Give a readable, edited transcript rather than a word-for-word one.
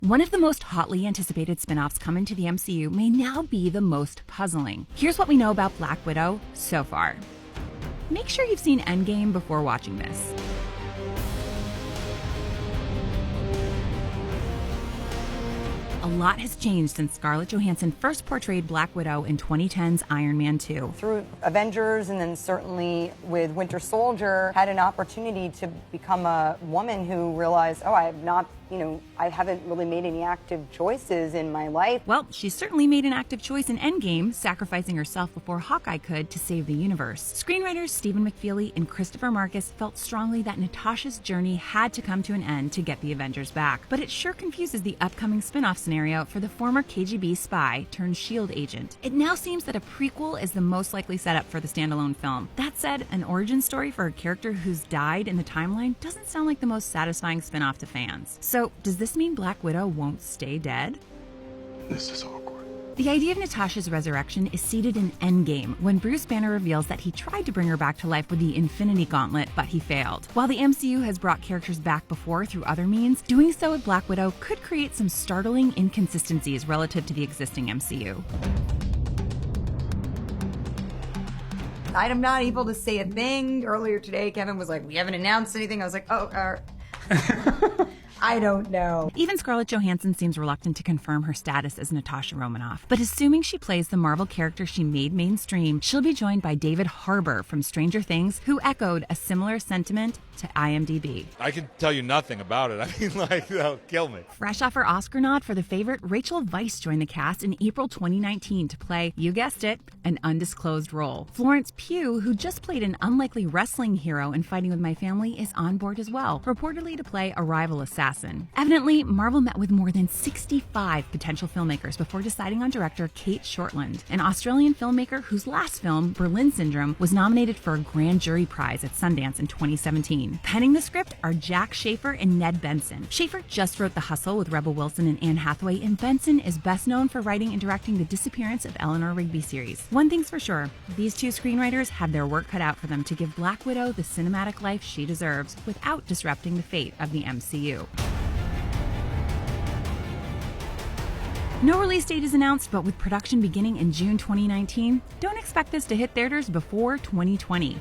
One of the most hotly anticipated spin-offs coming to the MCU may now be the most puzzling. Here's what we know about Black Widow so far. Make sure you've seen Endgame before watching this. A lot has changed since Scarlett Johansson first portrayed Black Widow in 2010's Iron Man 2. Through Avengers and then certainly with Winter Soldier, had an opportunity to become a woman who realized, oh, I haven't really made any active choices in my life. Well, she certainly made an active choice in Endgame, sacrificing herself before Hawkeye could to save the universe. Screenwriters Stephen McFeely and Christopher Marcus felt strongly that Natasha's journey had to come to an end to get the Avengers back. But it sure confuses the upcoming spin-off scenario for the former KGB spy turned S.H.I.E.L.D. agent. It now seems that a prequel is the most likely setup for the standalone film. That said, an origin story for a character who's died in the timeline doesn't sound like the most satisfying spin-off to fans. So, does this mean Black Widow won't stay dead? This is awkward. The idea of Natasha's resurrection is seated in Endgame, when Bruce Banner reveals that he tried to bring her back to life with the Infinity Gauntlet, but he failed. While the MCU has brought characters back before through other means, doing so with Black Widow could create some startling inconsistencies relative to the existing MCU. I'm not able to say a thing. Earlier today, Kevin was like, we haven't announced anything. I was like, I don't know. Even Scarlett Johansson seems reluctant to confirm her status as Natasha Romanoff. But assuming she plays the Marvel character she made mainstream, she'll be joined by David Harbour from Stranger Things, who echoed a similar sentiment to IMDb. I can tell you nothing about it. I mean, they'll kill me. Fresh off her Oscar nod for The Favorite, Rachel Weisz joined the cast in April 2019 to play, you guessed it, an undisclosed role. Florence Pugh, who just played an unlikely wrestling hero in Fighting With My Family, is on board as well, reportedly to play a rival assassin. Evidently, Marvel met with more than 65 potential filmmakers before deciding on director Kate Shortland, an Australian filmmaker whose last film, Berlin Syndrome, was nominated for a Grand Jury Prize at Sundance in 2017. Penning the script are Jack Schaefer and Ned Benson. Schaefer just wrote The Hustle with Rebel Wilson and Anne Hathaway, and Benson is best known for writing and directing The Disappearance of Eleanor Rigby series. One thing's for sure, these two screenwriters have their work cut out for them to give Black Widow the cinematic life she deserves without disrupting the fate of the MCU. No release date is announced, but with production beginning in June 2019, don't expect this to hit theaters before 2020.